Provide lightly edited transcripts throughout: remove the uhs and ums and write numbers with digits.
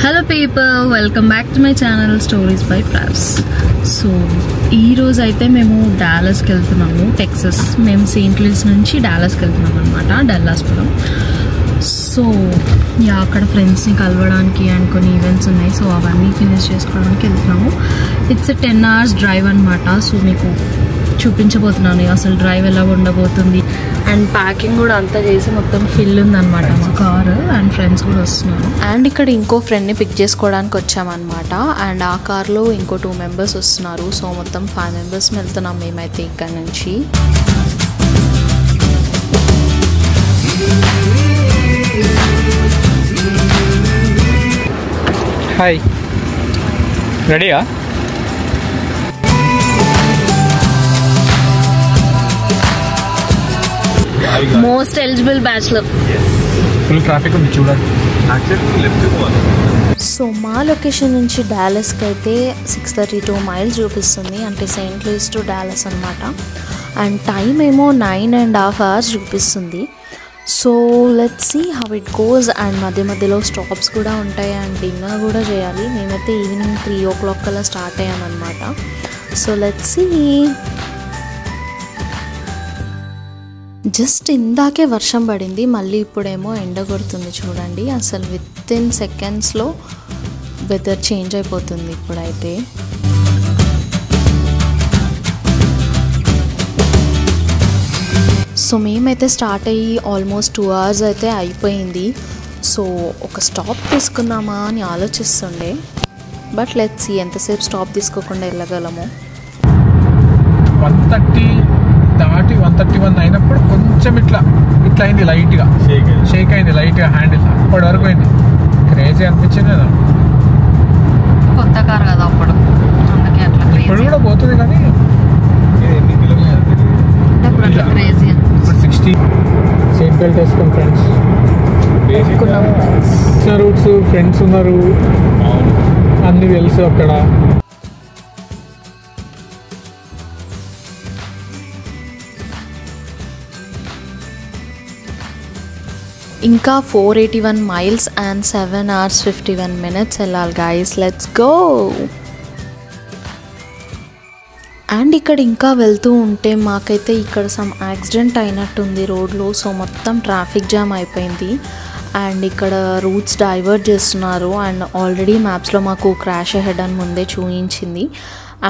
Hello people, welcome back to my channel Stories by Pravs. So ee roju aithe memu Dallas ki veltunamu, Texas. Mem St. Louis nunchi Dallas ki veltunnam annamata, Dallaspuram. So yeah, akkada friends ni kalvadaniki and konni events unnai, so avanni finish chesukodaniki veltunamu. It's a 10 hours drive annamata. So meeku చూపించబోతున్నాను అసలు drive ఎలా ఉండబోతుంది and packing కూడా అంతా చేసి మొత్తం fill ఉందన్నమాట మా కారు అండ్ ఫ్రెండ్స్ కూడా వస్తున్నారు అండ్ ఇక్కడ ఇంకో ఫ్రెండ్ని పిక్ చేసుకోవడానికి వచ్చామన్నమాట అండ్ ఆ కార్లో ఇంకో 2 మెంబర్స్ వస్తున్నారు సో మొత్తం 5 మెంబర్స్ వెళ్తున్నాం మేమైతే ఇక్కడ నుంచి హాయ్ రెడీయా most eligible bachelor full traffic ఉంది చూడండి సో మా లొకేషన్ నుంచి డాలస్కి అయితే 632 మైల్స్ చూపిస్తుంది అంటే సెయింట్ లూయిస్ టు డాలస్ అనమాట అండ్ టైం ఏమో 9.5 hours చూపిస్తుంది so let's see how it goes and మధ్య మధ్యలో స్టాప్స్ కూడా ఉంటాయి అండ్ డిన్నర్ కూడా చేయాలి మేమైతే ఈవినింగ్ 3 o'clock కల్లా స్టార్ట్ అయ్యామన్నమాట సో లెట్స్ సీ జస్ట్ ఇందాకే వర్షం పడింది మళ్ళీ ఇప్పుడేమో ఎండ కొడుతుంది చూడండి అసలు వితిన్ సెకండ్స్లో వెదర్ చేంజ్ అయిపోతుంది ఇప్పుడైతే సో మేమైతే స్టార్ట్ అయ్యి ఆల్మోస్ట్ 2 hours అయితే అయిపోయింది సో ఒక స్టాప్ తీసుకుందామా అని ఆలోచిస్తుండే బట్ లెట్స్ సీ ఎంతసేపు స్టాప్ తీసుకోకుండా వెళ్ళగలము 130 దాటి 131 అయినప్పుడు కొంచెం ఇట్లా అయింది లైట్గా షేక్ అయింది లైట్గా హ్యాండిల్ అప్పటి వరకు అయింది క్రేజీ అనిపించింది కదా కొత్త కార్ కదా అప్పుడు అందుకే అట్లా ఇప్పుడు కూడా పోతుంది కానీ ఇప్పుడు 60 సీట్ బెల్ట్ వేసుకుని ఫ్రెండ్స్ రూట్స్ ఫ్రెండ్స్ ఉన్నారు అన్నీ తెలుసు అక్కడ ఇంకా 481 మైల్స్ అండ్ 7 hours 51 minutes వెళ్ళాలి గైస్ లెట్స్ గో అండ్ ఇక్కడ ఇంకా వెళ్తూ ఉంటే మాకైతే ఇక్కడ సమ్ యాక్సిడెంట్ అయినట్టుంది రోడ్లో సో మొత్తం ట్రాఫిక్ జామ్ అయిపోయింది అండ్ ఇక్కడ రూట్స్ డైవర్ట్ చేస్తున్నారు అండ్ ఆల్రెడీ మ్యాప్స్లో మాకు క్రాష్ అహెడ్ అని ముందే చూపించింది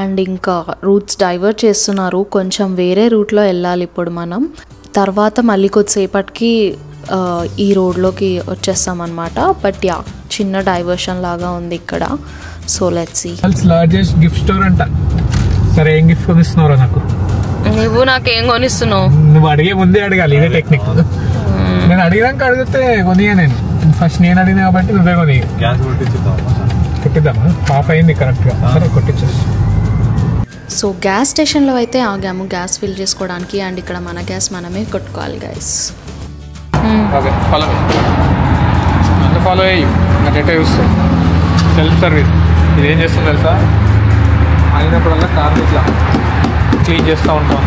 అండ్ ఇంకా రూట్స్ డైవర్ట్ చేస్తున్నారు కొంచెం వేరే రూట్లో వెళ్ళాలి ఇప్పుడు మనం తర్వాత మళ్ళీ కొద్దిసేపటికి ఈ రోడ్లోకి వచ్చేస్తామన్నమాట బట్ యా చిన్న డైవర్షన్ లాగా ఉంది ఇక్కడ so let's see largest gift store అంట సరే ఏం గిఫ్ట్ కొనిస్తున్నారో నాకు నువ్వు నాకేం కొనిస్తున్నావు నువ్వు అడిగే ముందే అడగాలి ఇదే టెక్నిక్ నేను అడిగినాక అడిగితే కొనియా నేను ఫస్ట్ నేను అడిగిన కాబట్టి నువ్వే కొని కొట్టిద్దామా హాఫ్ అయింది కరెక్ట్గా సరే కొట్టించేసి సో గ్యాస్ స్టేషన్లో అయితే ఆగాము గ్యాస్ ఫిల్ చేసుకోవడానికి అండ్ ఇక్కడ మన గ్యాస్ మనమే కొట్టుకోవాలి గైస్ ఓకే ఫాలో నన్ను ఫాలో అయ్యి డేటా చూస్తాం సెల్ఫ్ సర్వీస్ ఇది ఏం చేస్తుంది తెలుసా అయినప్పుడల్లా కార్ ఇట్లా క్లీన్ చేస్తూ ఉంటాం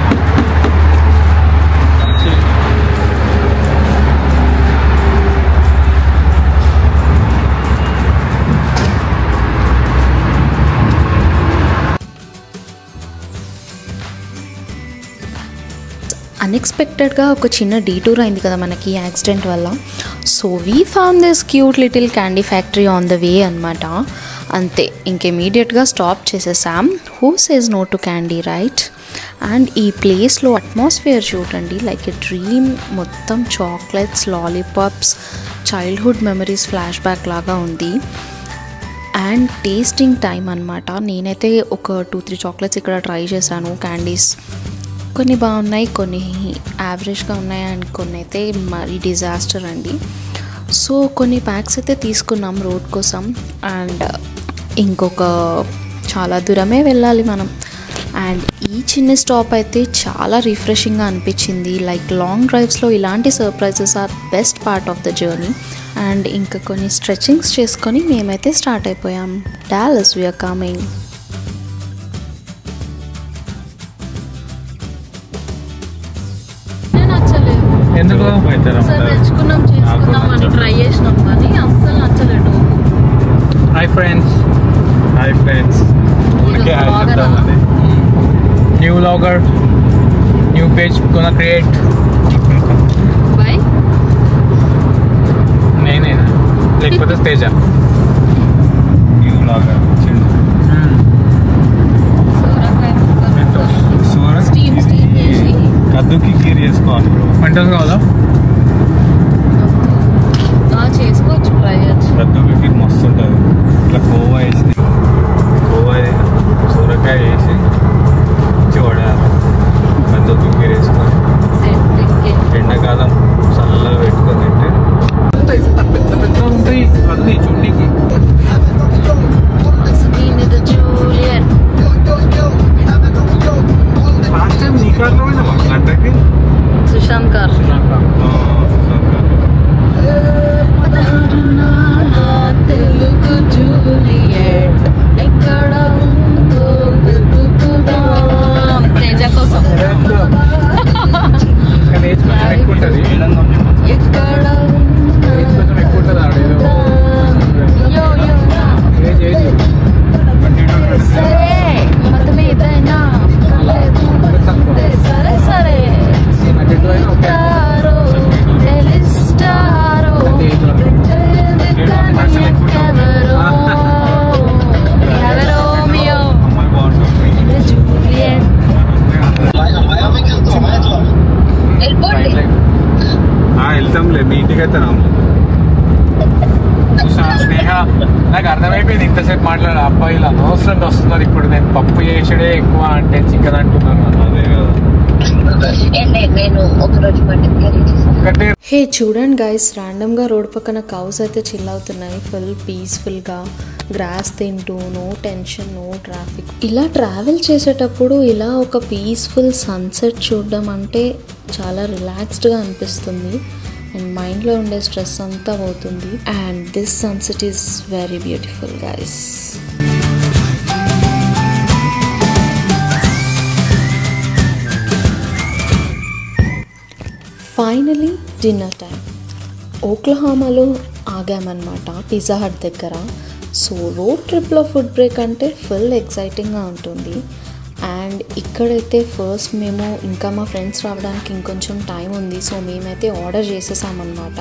అన్ఎక్స్పెక్టెడ్గా ఒక చిన్న డీటూర్ అయింది కదా మనకి యాక్సిడెంట్ వల్ల so we found this cute little candy factory on the way అనమాట అంతే ఇంక ఇమీడియట్గా స్టాప్ చేసేసాం who says no to candy right and ఈ ప్లేస్లో అట్మాస్ఫియర్ చూడండి లైక్ ఎ డ్రీమ్ మొత్తం chocolates lollipops childhood memories flash back లాగా ఉంది అండ్ టేస్టింగ్ టైం అనమాట నేనైతే ఒక 2-3 చాక్లెట్స్ ఇక్కడ ట్రై చేశాను క్యాండీస్ కొన్ని బాగున్నాయి కొన్ని యావరేజ్గా ఉన్నాయి అండ్ కొన్ని అయితే మరీ డిజాస్టర్ అండి సో కొన్ని ప్యాక్స్ అయితే తీసుకున్నాం రోడ్ కోసం అండ్ ఇంకొక చాలా దూరమే వెళ్ళాలి మనం అండ్ ఈ చిన్న స్టాప్ అయితే చాలా రిఫ్రెషింగ్గా అనిపించింది లైక్ లాంగ్ డ్రైవ్స్లో ఇలాంటి surprises are best part of the journey and ఇంకా కొన్ని స్ట్రెచింగ్స్ చేసుకొని మేమైతే స్టార్ట్ అయిపోయాం డాలస్ వీఆర్ కమింగ్ ఎందుకు తెచ్చుకున్నాం చేసుకుందాం అని ట్రై చేసినాం కానీ అస్సలు నచ్చలేదు హాయ్ ఫ్రెండ్స్ ఊరికే హాయ్ చెప్తామని. New vlogger, new page gonna create. నేనేనా లేకపోతే తేజ? న్యూ వ్లాగర్ కద్దుకి కీర్ చేసుకోవాలి. వంటలు కావాలా? చేసుకోవచ్చు, ట్రై చేయొచ్చు. కద్దుకి కీర్ మస్తు ఉంటుంది. ఇట్లా కోవా వేసి సూరకాయ వేసి చూడాలి. కద్దుకి కీర్ వేసుకొని ఎండాకాలం చల్లగా పెట్టుకొని తింటే పెద్ద పెద్ద ఉంటాయి అన్నీ చూడడానికి. లాస్ట్ టైం నీ కార్లో పోయినామా లండన్కి? సుశాంత్ కార్. తెలుగు జూలియట్ ఎక్కడ ఉందో వెతుకుదాం. తేజ కోసం ఎక్కువ ఉంటుంది. ఎక్కడ కొంచెం ఎక్కువ ఉంటుంది ఆడేదో సరే మొత్తం ఏదైనా సరే సరే తెలుస్తారో రోమియో జూలియట్. వెళ్తాంలే, మీ ఇంటికి అయితే స్నేహ. నాకు అర్థమైపోయింది ఇంతసేపు మాట్లాడే అబ్బాయిలు అనవసరంగా వస్తున్నారు. ఇప్పుడు నేను పప్పు చేసడే ఎక్కువ అంటే చికెన్ అంటున్నాను. అదే కదా. హే చూడండి గైస్, ర్యాండమ్గా రోడ్ పక్కన కౌస్ అయితే చిల్ అవుతున్నాయి ఫుల్ పీస్ఫుల్గా, గ్రాస్ తింటూ, నో టెన్షన్, నో ట్రాఫిక్. ఇలా ట్రావెల్ చేసేటప్పుడు ఇలా ఒక పీస్ఫుల్ సన్సెట్ చూడడం అంటే చాలా రిలాక్స్డ్గా అనిపిస్తుంది అండ్ మైండ్లో ఉండే స్ట్రెస్ అంతా పోతుంది. And this sunset is very beautiful guys. Finally dinner time. ఓక్లహామాలో ఆగామన్నమాట, పిజ్జా హట్ దగ్గర. సో రోడ్ ట్రిప్లో ఫుడ్ బ్రేక్ అంటే ఫుల్ ఎక్సైటింగ్గా ఉంటుంది. అండ్ ఇక్కడైతే ఫస్ట్ మేము ఇంకా మా ఫ్రెండ్స్ రావడానికి ఇంకొంచెం టైం ఉంది. సో మేమైతే ఆర్డర్ చేసేసామన్నమాట.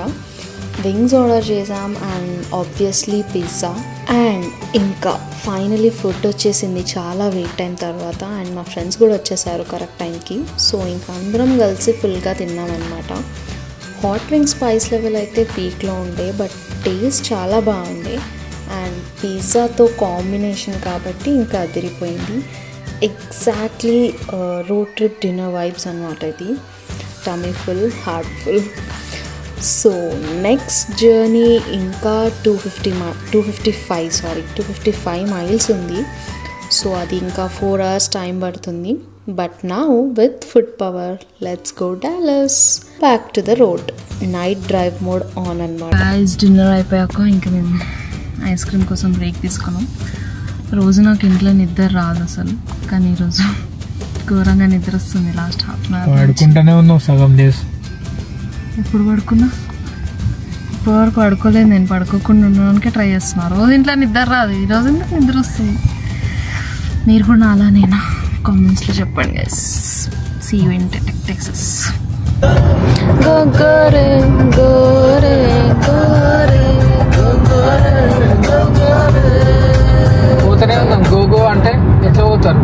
వింగ్స్ ఆర్డర్ చేసాం అండ్ ఆబ్వియస్లీ పిజ్జా. అండ్ ఇంకా ఫైనలీ ఫుడ్ వచ్చేసింది చాలా వెయిట్ టైం తర్వాత. అండ్ మా ఫ్రెండ్స్ కూడా వచ్చేసారు కరెక్ట్ టైంకి. సో ఇంకా అందరం కలిసి ఫుల్గా తిన్నామన్నమాట. హాట్ వింగ్ స్పైస్ లెవెల్ అయితే పీక్లో ఉండే, బట్ టేస్ట్ చాలా బాగుండే. అండ్ పిజ్జాతో కాంబినేషన్ కాబట్టి ఇంకా అదిరిపోయింది. Exactly road trip dinner vibes అన్నమాట ఇది. Tummy full, heart full. So next journey ఇంకా 255 మైల్స్ ఉంది. సో అది ఇంకా 4 hours టైం పడుతుంది. But now with food power let's go Dallas. Back to the road. Night drive mode on అన్నమాట. Dinner అయిపోయాక ఇంకా మేము ఐస్ క్రీమ్ కోసం బ్రేక్ తీసుకున్నాం. రోజు నాకు ఇంట్లో నిద్ర రాదు అసలు, కానీ ఈరోజు ఘోరంగా నిద్ర వస్తుంది. లాస్ట్ హాఫ్ అన్ అవర్ పడుకుంటూనే ఉన్నావు సగం డేస్. ఎప్పుడు పడుకున్నా? ఇప్పటివరకు పడుకోలేదు. నేను పడుకోకుండా ఉండడానికే ట్రై చేస్తున్నా. రోజు ఇంట్లో నిద్ర రాదు, ఈరోజు ఎందుకు నిద్ర వస్తుంది? మీరు కూడా అలానేనా? కామెంట్స్లో చెప్పండి guys. See you in Texas. గోరే గోరే గోరే పోతూనే ఉన్నాం. గోగో అంటే ఎట్లా పోతారు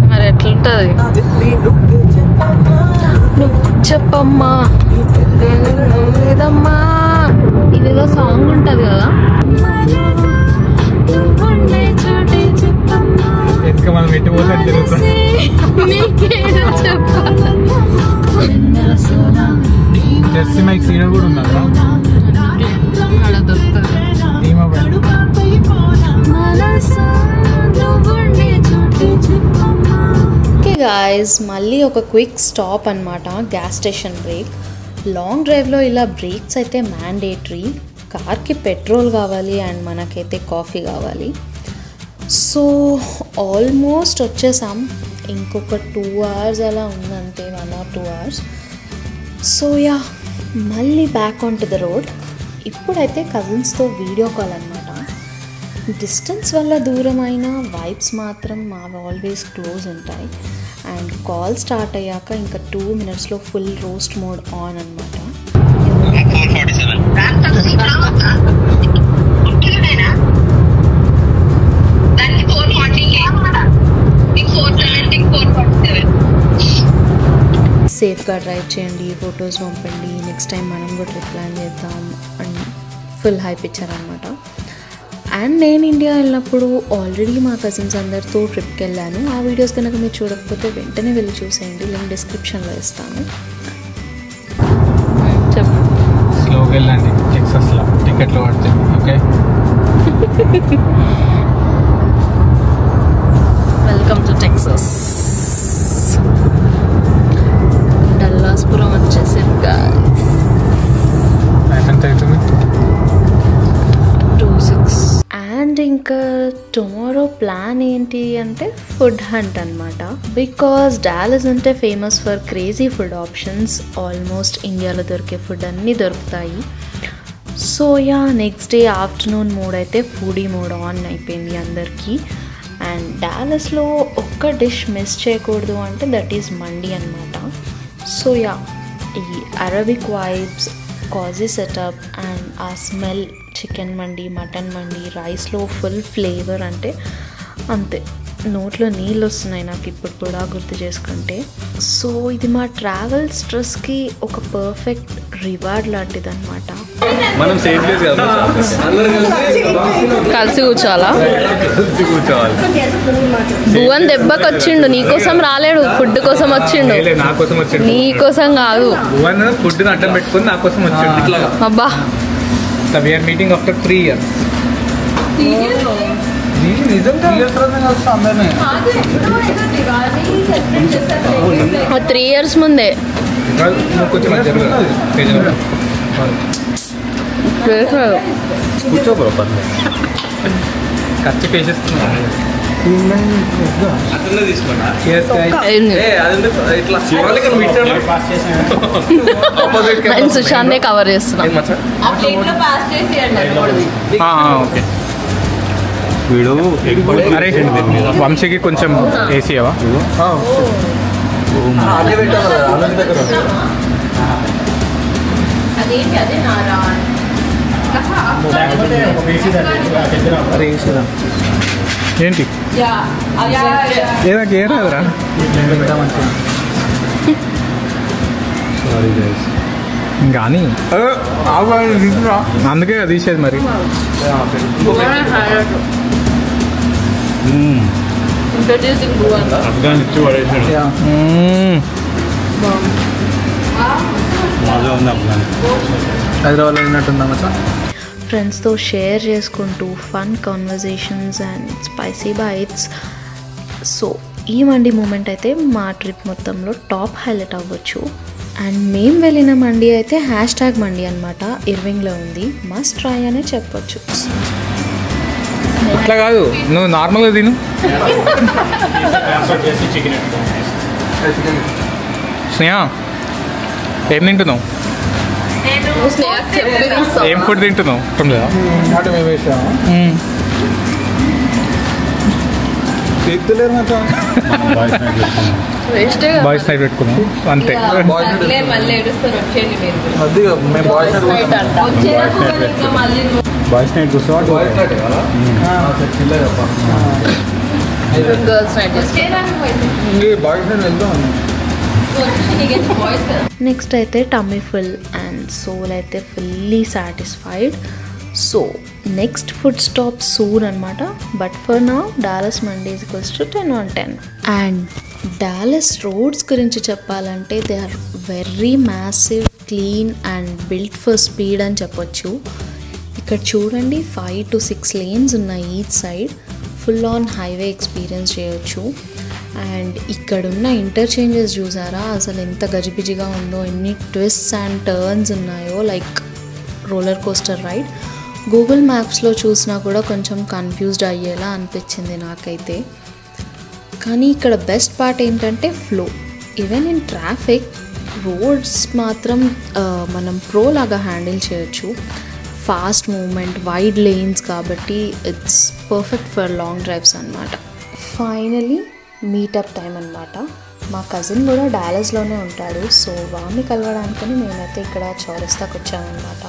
మరి ఎట్లుంటుంది? నువ్వు చెప్పమ్మా లేదమ్మా, ఇదేదో సాంగ్ ఉంటుంది కదా. ఎత్తుక మనం ఎట్టి పోతే తిరుగుతాం. జెర్సీ మైక్ సీడ కూడా ఉందా? ఓకే గాయస్, మళ్ళీ ఒక క్విక్ స్టాప్ అన్నమాట, గ్యాస్ స్టేషన్ బ్రేక్. లాంగ్ డ్రైవ్లో ఇలా బ్రేక్స్ అయితే మ్యాండేటరీ. కార్కి పెట్రోల్ కావాలి అండ్ మనకైతే కాఫీ కావాలి. సో ఆల్మోస్ట్ వచ్చేసాం. ఇంకొక 2 hours అలా ఉందంతే, 1 or 2 hours. సో యా, మళ్ళీ back on to the road. ఇప్పుడైతే కజిన్స్తో వీడియో కాల్ అనమాట. డిస్టెన్స్ వల్ల దూరమైన వైబ్స్ మాత్రం మావి ఆల్వేస్ క్లోజ్ ఉంటాయి. అండ్ కాల్ స్టార్ట్ అయ్యాక ఇంకా 2 minutesలో ఫుల్ రోస్ట్ మోడ్ ఆన్ అనమాట. సేఫ్గా డ్రైవ్ చేయండి, ఫొటోస్ పంపండి, నెక్స్ట్ టైం మనం కూడా ట్రిప్ ప్లాన్ చేద్దాం అండ్ ఫుల్ హైప్ ఇచ్చారనమాట. అండ్ నేను ఇండియా వెళ్ళినప్పుడు ఆల్రెడీ మా కజిన్స్ అందరితో ట్రిప్కి వెళ్ళాను. ఆ వీడియోస్ కనుక మీరు చూడకపోతే వెంటనే వెళ్ళి చూసేయండి, లింక్ డిస్క్రిప్షన్లో ఇస్తాను. స్లోగా వెళ్ళండి, టెక్సస్లో టికెట్లు పడితే. Okay, welcome to Texas. Dallaspuram వచ్చేసి ఎంత అవుతుంది? 26. అండ్ ఇంకా టుమారో ప్లాన్ ఏంటి అంటే ఫుడ్ హంట్ అనమాట. బికాస్ డాలస్ అంటే famous for crazy food options. Almost ఇండియాలో దొరికే ఫుడ్ అన్నీ దొరుకుతాయి. So yeah, next day afternoon mode అయితే ఫుడీ మోడ్ ఆన్ అయిపోయింది అందరికీ. అండ్ డాలస్లో ఒక్క డిష్ మిస్ చేయకూడదు అంటే దట్ ఈజ్ మండి అనమాట. సో యా, ఈ Arabic vibes, cosy setup and ఆ smell, chicken mandi, mutton mandi, రైస్లో ఫుల్ ఫ్లేవర్ అంటే అంతే, నోట్లో నీళ్ళు వస్తున్నాయి నాకు ఇప్పుడు కూడా గుర్తు చేసుకుంటే. సో ఇది మా ట్రావెల్ స్ట్రెస్కి ఒక పర్ఫెక్ట్ రివార్డ్ లాంటిది అనమాట. మనం కలిసి కూర్చోవాలా? భువన్ దెబ్బకి వచ్చిండు, నీకోసం రాలేడు, ఫుడ్ కోసం వచ్చిండు. నీకోసం కాదు, ఫుడ్ అడ్డం పెట్టుకుని నా కోసం వచ్చిండు. అబ్బా, we are meeting after 3 years. నిజంగా 3 years ముందే. ఖర్చు పేసేస్తున్నా. సుశాంత్ కవర్ చేస్తున్నా. ఓకే, వీడు అరే వంశీకి కొంచెం వేసియవా? ఏంటి ఏదాకా ఏరాదురా? కానీ అందుకే తీసేది మరి. హైదరాబాద్లో విన్నట్టుందా మచ్చా? ఫ్రెండ్స్తో షేర్ చేసుకుంటూ fun conversations and spicy bites. So ఈ మండి మూమెంట్ అయితే మా ట్రిప్ మొత్తంలో టాప్ హైలైట్ అవ్వచ్చు. అండ్ మేము వెళ్ళిన మండి అయితే #మండి అనమాట, ఇర్వింగ్లో ఉంది. మస్ట్ ట్రై అనే చెప్పొచ్చు. ఇట్లా కాదు, నువ్వు నార్మల్గా తిను. స్నేహ ఏం తింటున్నావు? ఏం ఫుడ్ తింటున్నావు? బాయ్స్ నైట్ పెట్టుకున్నాం అంతే. బాయ్స్ నైట్ నెక్స్ట్ అయితే టమ్మీ ఫుల్ అండ్ సోల్ అయితే fully satisfied. So next food stop soon అనమాట. But for now Dallas mandi is equals to 10 on 10. And Dallas roads గురించి చెప్పాలంటే they are very massive, clean and built for speed అని చెప్పొచ్చు. ఇక్కడ చూడండి 5 to 6 lanes ఉన్నాయి each side. Full on highway experience చేయొచ్చు. And ఇక్కడున్న ఇంటర్చేంజెస్ చూసారా అసలు ఎంత గజిబిజిగా ఉందో, ఎన్ని ట్విస్ట్స్ అండ్ టర్న్స్ ఉన్నాయో, like roller coaster ride. Google మ్యాప్స్లో చూసినా కూడా కొంచెం కన్ఫ్యూజ్డ్ అయ్యేలా అనిపించింది నాకైతే. కానీ ఇక్కడ బెస్ట్ పార్ట్ ఏంటంటే flow. Even in traffic roads మాత్రం మనం ప్రో లాగా హ్యాండిల్ చేయొచ్చు. ఫాస్ట్ మూమెంట్, వైడ్ లేన్స్ కాబట్టి it's perfect for long drives అనమాట. ఫైనలీ మీటప్ టైం అనమాట. మా కజిన్ కూడా డాలస్లోనే ఉంటాడు. సో వాడిని కలవడానికి మేమైతే ఇక్కడ చౌరస్తాకి వచ్చామన్నమాట.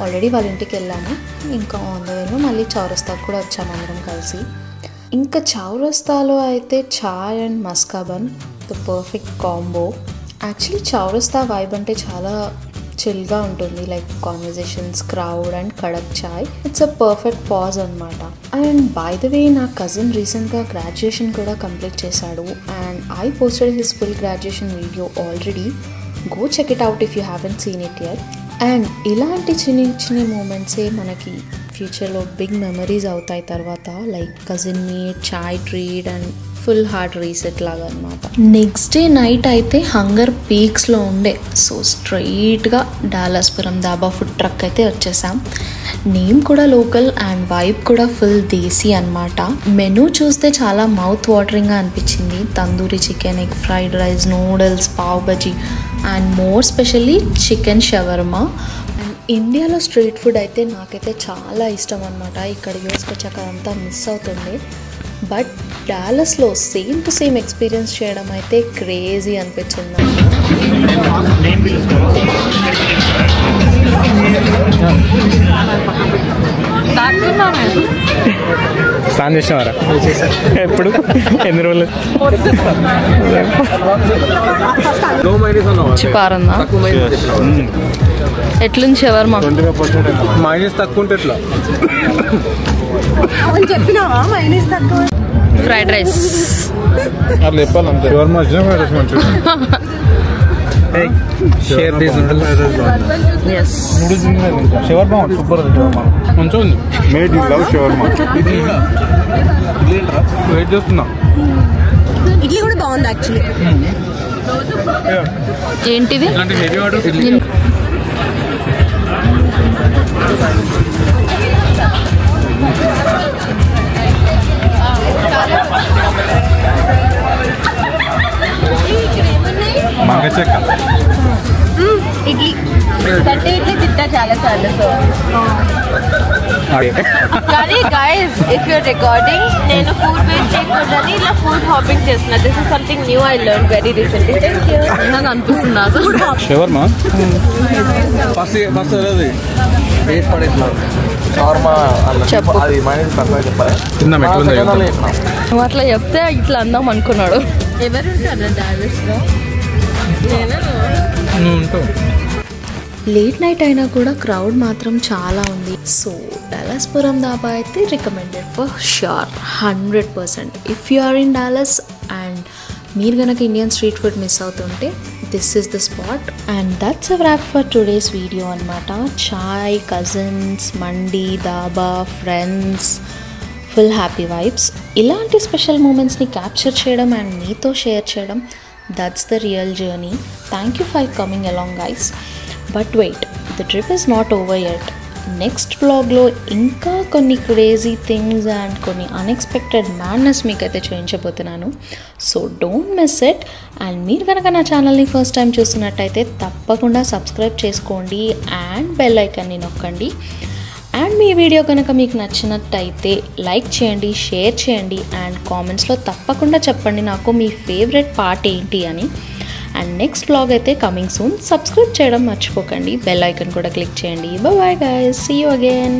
ఆల్రెడీ వాళ్ళ ఇంటికి వెళ్ళాము. ఇంకా ఆన్ ద వేలో మళ్ళీ చౌరస్తాకి కూడా వచ్చాము అందరం కలిసి. ఇంకా చౌరస్తాలో అయితే chai and maska bun the perfect combo. Actually Chaurasta vibe అంటే చాలా చిల్గా ఉంటుంది, like conversations, crowd and kadak chai. It's a perfect pause అనమాట. అండ్ బై ద వే నా కజిన్ రీసెంట్గా గ్రాడ్యుయేషన్ కూడా కంప్లీట్ చేశాడు. And I posted his full graduation video already. Go check it out if you haven't seen it yet. And ఇలాంటి చిన్న చిన్న మూమెంట్సే మనకి ఫ్యూచర్లో బిగ్ మెమరీస్ అవుతాయి తర్వాత, like cousin meet, chai treat and full heart reset లాగా అనమాట. నెక్స్ట్ డే నైట్ అయితే హంగర్ పీక్స్లో ఉండే. సో స్ట్రైట్గా డాలస్పురం దాబా ఫుడ్ ట్రక్ అయితే వచ్చేసాం. నేమ్ కూడా లోకల్ అండ్ వైబ్ కూడా ఫుల్ దేశీ అనమాట. మెనూ చూస్తే చాలా మౌత్ వాటరింగ్గా అనిపించింది. Tandoori chicken, egg fried rice, noodles, pav bajji and more specially chicken shawarma. And ఇండియాలో స్ట్రీట్ ఫుడ్ అయితే నాకైతే చాలా ఇష్టం అనమాట. ఇక్కడ యూఎస్కి వచ్చాక అంతా మిస్ అవుతుంది. బట్ డాలస్లో సేమ్ టు సేమ్ ఎక్స్పీరియన్స్ చేయడం అయితే క్రేజీ అనిపించింది నాకు. స్నానం చేసినవారా? ఎప్పుడు? ఎన్ని రోజులు? చిపారన్నా ఎట్లుంది షవర్మా? మైనస్ తక్కువ ఉంటే ఎట్లా? ఫ్రైడ్ రైస్ అట్లా చెప్పాలి అంతే. షవర్మా వచ్చిన ఫ్రైడ్ రైస్ మంచిగా. షేర్ దిస్ ఎస్ షవర్మా సూపర్ ఉంది. షవర్మా మంచిగా ఉంది. Made you love shawarma. Wait చేస్తున్నా. ఇడ్లీ కూడా బాగుంది యాక్చువల్లీ. ఏంటిది? ఇలాంటి హెవీ ఆర్డర్ ఇడ్లీ. మంగ చెక్క ఇడ్లీ కట్టే ఇడ్లీ తింటా చాలా సార్లు. సో కానీ గైస్ ఇఫ్ యూర్ రికార్డింగ్, నేను ఫుడ్ వేస్ట్ చేయకూడదని ఇలా ఫుడ్ హాపింగ్ చేస్తున్నా. This is something new I learn very recently. Thank you. నాకు అనిపిస్తుంది అసలు షవర్మా ఫస్ట్ వేస్ట్ పడేసినారు. షవర్మా అది మైనస్ తక్కువ చెప్పాలి. తిన్నాం ఎట్లుంది? నువ్వు అట్లా చెప్తే ఇట్లా అందాం అనుకున్నాడు. ఎవరు ఉంటారు డాలస్లో? నువ్వు ఉంటావు. లేట్ నైట్ అయినా కూడా క్రౌడ్ మాత్రం చాలా ఉంది. సో డాలస్పురం దాబా అయితే recommended for sure 100%. If you are in Dallas and మీరు కనుక ఇండియన్ స్ట్రీట్ ఫుడ్ మిస్ అవుతుంటే this is the spot. And that's a wrap for today's video అనమాట. Chai, cousins, mandi, dhaba, friends, full happy vibes. ఇలాంటి special మూమెంట్స్ని capture చేయడం and మీతో share చేయడం, that's the real journey. Thank you for coming along guys. But wait, the trip is not over yet. Next బ్లాగ్లో ఇంకా కొన్ని crazy things and కొన్ని unexpected madness మీకైతే చూపించబోతున్నాను. So don't miss it. And మీరు కనుక నా ఛానల్ని ఫస్ట్ టైం చూస్తున్నట్టయితే తప్పకుండా సబ్స్క్రైబ్ చేసుకోండి అండ్ బెల్ ఐకాన్ని నొక్కండి. అండ్ మీ వీడియో కనుక మీకు నచ్చినట్టయితే లైక్ చేయండి, షేర్ చేయండి అండ్ కామెంట్స్లో తప్పకుండా చెప్పండి నాకు మీ ఫేవరెట్ పార్ట్ ఏంటి అని. అండ్ నెక్స్ట్ వ్లాగ్ అయితే కమింగ్ సూన్. సబ్స్క్రైబ్ చేయడం మర్చిపోకండి, బెల్ ఐకాన్ కూడా క్లిక్ చేయండి. Bye guys, see you again.